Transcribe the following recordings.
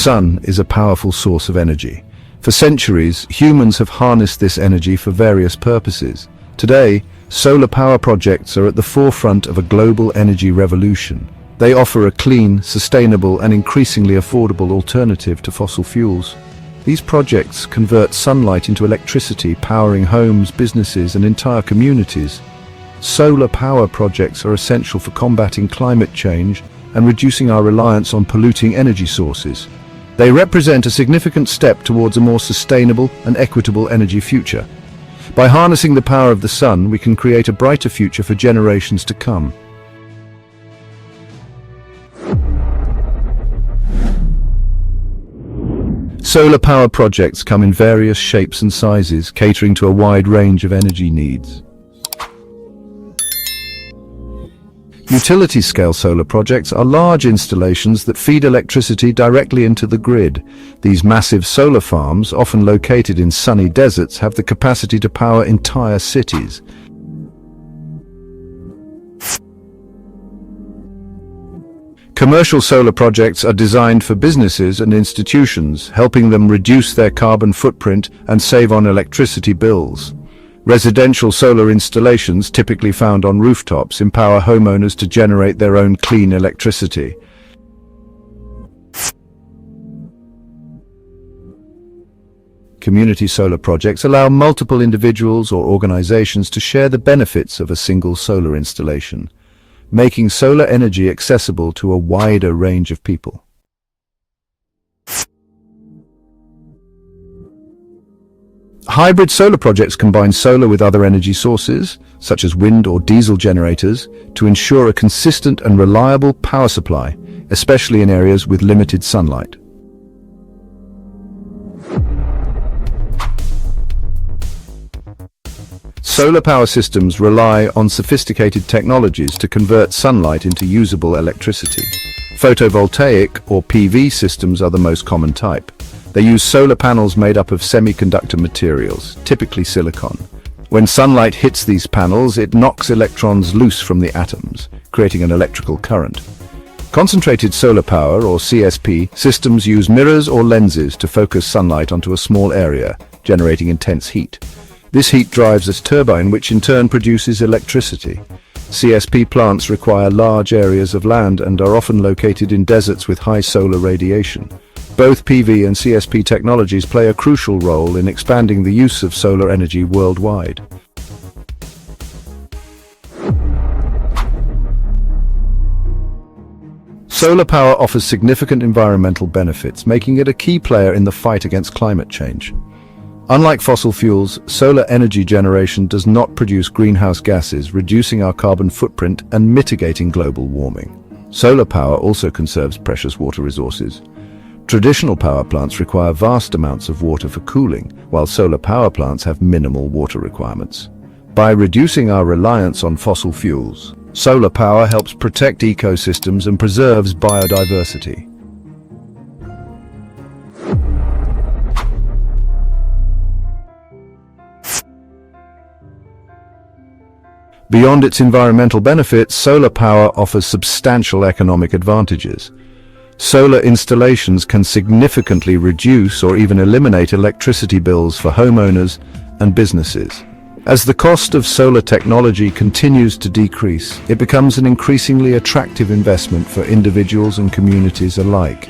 sun is a powerful source of energy. For centuries, humans have harnessed this energy for various purposes. Today, solar power projects are at the forefront of a global energy revolution. They offer a clean, sustainable, and increasingly affordable alternative to fossil fuels. These projects convert sunlight into electricity, powering homes, businesses, and entire communities. Solar power projects are essential for combating climate change and reducing our reliance on polluting energy sources. They represent a significant step towards a more sustainable and equitable energy future. By harnessing the power of the sun, we can create a brighter future for generations to come. Solar power projects come in various shapes and sizes, catering to a wide range of energy needs. Utility-scale solar projects are large installations that feed electricity directly into the grid. These massive solar farms, often located in sunny deserts, have the capacity to power entire cities. Commercial solar projects are designed for businesses and institutions, helping them reduce their carbon footprint and save on electricity bills. Residential solar installations, typically found on rooftops, empower homeowners to generate their own clean electricity. Community solar projects allow multiple individuals or organizations to share the benefits of a single solar installation, making solar energy accessible to a wider range of people. Hybrid solar projects combine solar with other energy sources, such as wind or diesel generators, to ensure a consistent and reliable power supply, especially in areas with limited sunlight. Solar power systems rely on sophisticated technologies to convert sunlight into usable electricity. Photovoltaic, or PV, systems are the most common type. They use solar panels made up of semiconductor materials, typically silicon. When sunlight hits these panels, it knocks electrons loose from the atoms, creating an electrical current. Concentrated solar power, or CSP, systems use mirrors or lenses to focus sunlight onto a small area, generating intense heat. This heat drives a turbine, which in turn produces electricity. CSP plants require large areas of land and are often located in deserts with high solar radiation. Both PV and CSP technologies play a crucial role in expanding the use of solar energy worldwide. Solar power offers significant environmental benefits, making it a key player in the fight against climate change. Unlike fossil fuels, solar energy generation does not produce greenhouse gases, reducing our carbon footprint and mitigating global warming. Solar power also conserves precious water resources. Traditional power plants require vast amounts of water for cooling, while solar power plants have minimal water requirements. By reducing our reliance on fossil fuels, solar power helps protect ecosystems and preserves biodiversity. Beyond its environmental benefits, solar power offers substantial economic advantages. Solar installations can significantly reduce or even eliminate electricity bills for homeowners and businesses. As the cost of solar technology continues to decrease, it becomes an increasingly attractive investment for individuals and communities alike.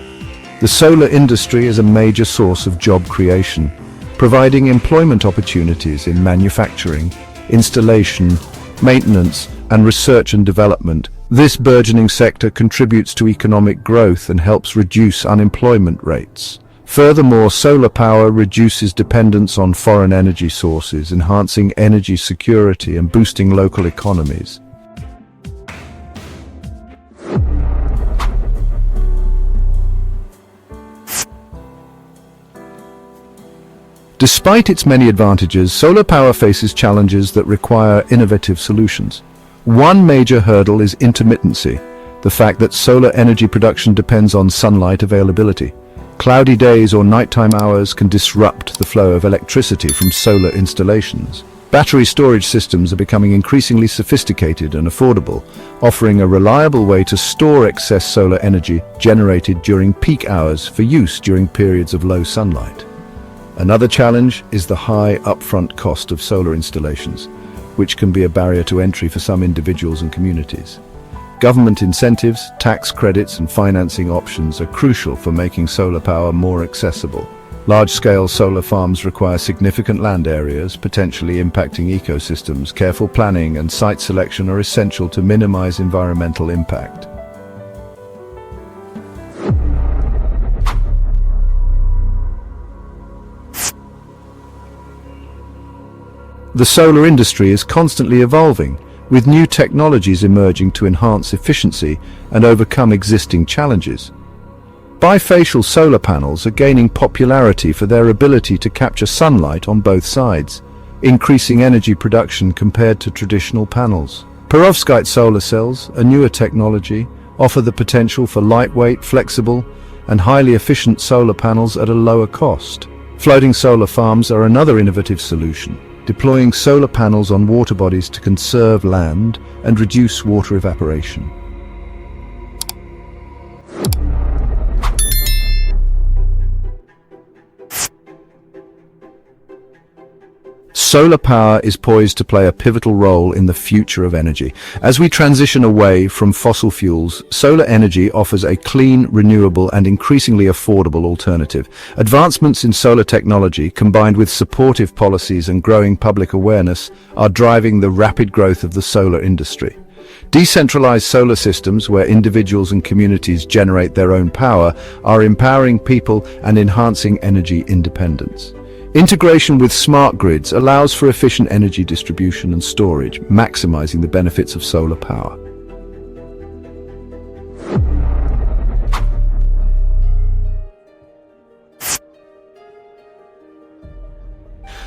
The solar industry is a major source of job creation, providing employment opportunities in manufacturing, installation, maintenance, and research and development. This burgeoning sector contributes to economic growth and helps reduce unemployment rates. Furthermore, solar power reduces dependence on foreign energy sources, enhancing energy security and boosting local economies. Despite its many advantages, solar power faces challenges that require innovative solutions. One major hurdle is intermittency, the fact that solar energy production depends on sunlight availability. Cloudy days or nighttime hours can disrupt the flow of electricity from solar installations. Battery storage systems are becoming increasingly sophisticated and affordable, offering a reliable way to store excess solar energy generated during peak hours for use during periods of low sunlight. Another challenge is the high upfront cost of solar installations, which can be a barrier to entry for some individuals and communities. Government incentives, tax credits, and financing options are crucial for making solar power more accessible. Large-scale solar farms require significant land areas, potentially impacting ecosystems. Careful planning and site selection are essential to minimize environmental impact. The solar industry is constantly evolving, with new technologies emerging to enhance efficiency and overcome existing challenges. Bifacial solar panels are gaining popularity for their ability to capture sunlight on both sides, increasing energy production compared to traditional panels. Perovskite solar cells, a newer technology, offer the potential for lightweight, flexible, and highly efficient solar panels at a lower cost. Floating solar farms are another innovative solution, deploying solar panels on water bodies to conserve land and reduce water evaporation. Solar power is poised to play a pivotal role in the future of energy. As we transition away from fossil fuels, solar energy offers a clean, renewable, and increasingly affordable alternative. Advancements in solar technology, combined with supportive policies and growing public awareness, are driving the rapid growth of the solar industry. Decentralized solar systems, where individuals and communities generate their own power, are empowering people and enhancing energy independence. Integration with smart grids allows for efficient energy distribution and storage, maximizing the benefits of solar power.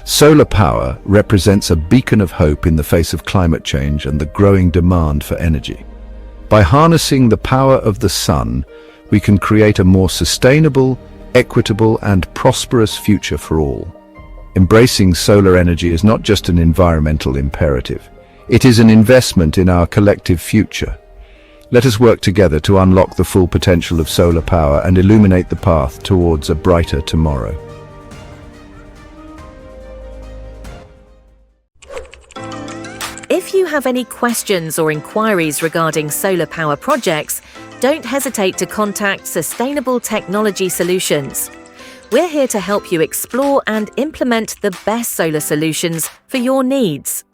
Solar power represents a beacon of hope in the face of climate change and the growing demand for energy. By harnessing the power of the sun, we can create a more sustainable, equitable, and prosperous future for all. Embracing solar energy is not just an environmental imperative. It is an investment in our collective future. Let us work together to unlock the full potential of solar power and illuminate the path towards a brighter tomorrow. If you have any questions or inquiries regarding solar power projects, don't hesitate to contact Sustainable Technology Solutions. We're here to help you explore and implement the best solar solutions for your needs.